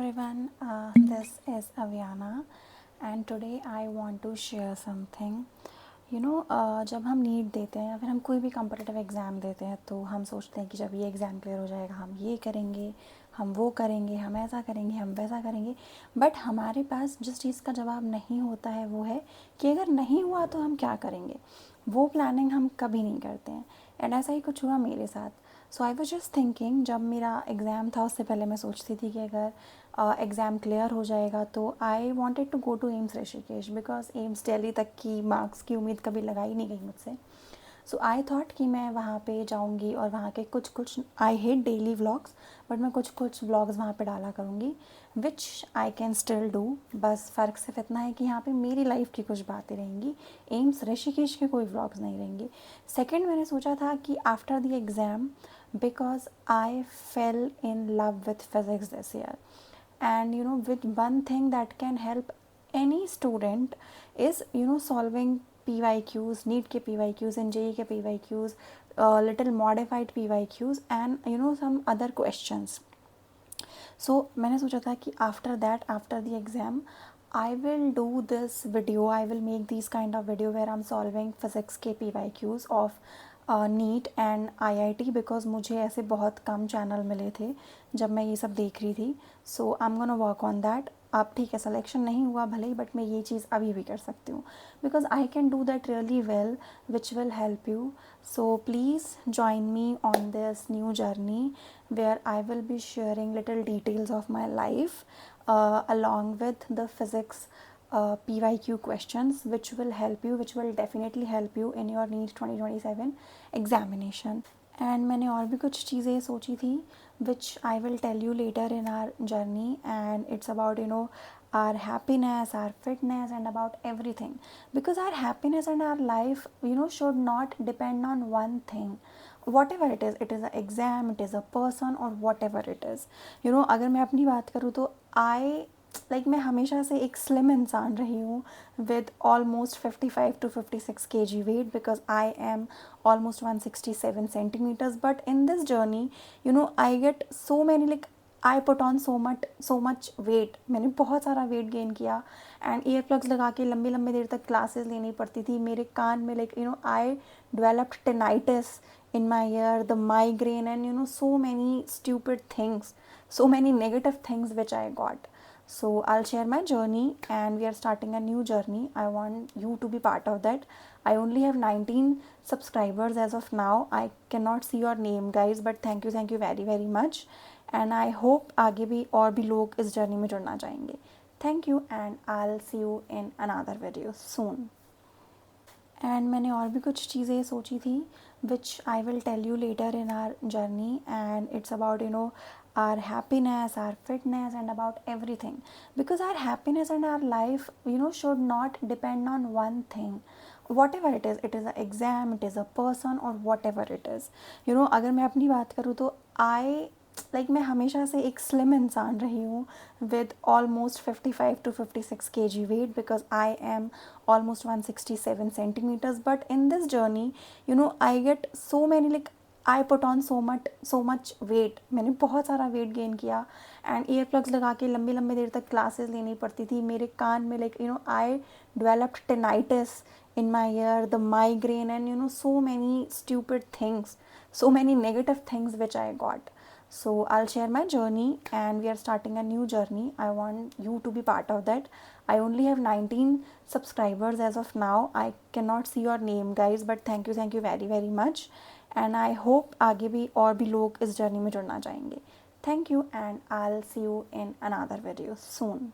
everyone, this is Aviana and today I want to share something. जब हम NEET देते हैं या फिर हम कोई भी कॉम्पिटिटिव एग्ज़ाम देते हैं तो हम सोचते हैं कि जब ये एग्ज़ाम क्लियर हो जाएगा हम ये करेंगे, हम वो करेंगे, हम ऐसा करेंगे, हम वैसा करेंगे। बट हमारे पास जिस चीज़ का जवाब नहीं होता है वो है कि अगर नहीं हुआ तो हम क्या करेंगे। वो प्लानिंग हम कभी नहीं करते हैं एंड ऐसा ही कुछ हुआ मेरे साथ। सो आई वॉज जस्ट थिंकिंग, जब मेरा एग्ज़ाम था उससे पहले मैं सोचती थी कि अगर एग्ज़ाम क्लियर हो जाएगा तो I wanted to go to AIIMS Rishikesh, because AIIMS Delhi तक की मार्क्स की उम्मीद कभी लगाई नहीं गई मुझसे। सो आई थॉट कि मैं वहाँ पे जाऊँगी और वहाँ के कुछ I hate daily vlogs, but मैं कुछ व्लॉग्स वहाँ पे डाला करूँगी विच आई कैन स्टिल डू। बस फ़र्क सिर्फ इतना है कि यहाँ पे मेरी लाइफ की कुछ बातें रहेंगी, एम्स ऋषिकेश के कोई व्लॉग्स नहीं रहेंगे। सेकेंड, मैंने सोचा था कि after the exam, because I fail in love with physics this year and with one thing that can help any student is solving PYQs, NEET के PYQs and JEE के PYQs, little modified PYQs and some other questions. So मैंने सोचा था कि after the exam I will do this video, I will make these kind of video where I'm solving physics के PYQs of neat and IIT, because मुझे ऐसे बहुत कम channel मिले थे जब मैं ये सब देख रही थी। So I am gonna work on that. अब ठीक है, सिलेक्शन नहीं हुआ भले ही, बट मैं ये चीज़ अभी भी कर सकती हूँ because I can do that really well which will help you. So please join me on this new journey where I will be sharing little details of my life along with the physics PYQ questions, which will definitely help you in your NEET 2027 examination. And मैंने और भी कुछ चीज़ें सोची थी which I will tell you later in our journey, and it's about our happiness, our fitness, and about everything, because our happiness and our life should not depend on one thing, whatever it is an exam, it is a person, or whatever it is. अगर मैं अपनी बात करूँ तो मैं हमेशा से एक स्लिम इंसान रही हूँ with almost 55 to 56 kg weight, because I am almost 167 centimeters. But in this journey I get so many I put on so much weight. मैंने बहुत सारा वेट गेन किया एंड ईयर प्लग्स लगा के लंबी लंबी देर तक क्लासेस लेनी पड़ती थी। मेरे कान में I developed tinnitus in my ear, the migraine, and so many stupid things, so many negative things which I got. So I'll share my journey and we are starting a new journey. I want you to be part of that. I only have 19 subscribers as of now. I cannot see your name guys, but thank you very very much, and I hope आगे भी और भी लोग इस journey में जुड़ना चाहेंगे. Thank you and I'll see you in another video soon. And मैंने और भी कुछ चीज़ें सोची थी which I will tell you later in our journey, and it's about our happiness, our fitness, and about everything, because our happiness and our life should not depend on one thing, whatever it is an exam, it is a person, or whatever it is. अगर मैं अपनी बात करूँ तो मैं हमेशा से एक स्लिम इंसान रही हूँ with almost 55 to 56 kg weight, because I am almost 167 centimeters. But in this journey I get so many I put on so much weight. मैंने बहुत सारा वेट गेन किया एंड ईयर प्लग्स लगा के लंबी लंबी देर तक क्लासेस लेनी पड़ती थी। मेरे कान में I developed tinnitus in my ear, the migraine, and so many stupid things, so many negative things which I got. So I'll share my journey and we are starting a new journey. I want you to be part of that. I only have 19 subscribers as of now. I cannot see your name guys, but thank you very very much, and I hope आगे भी और भी लोग इस journey में जुड़ना चाहेंगे. Thank you and I'll see you in another video soon.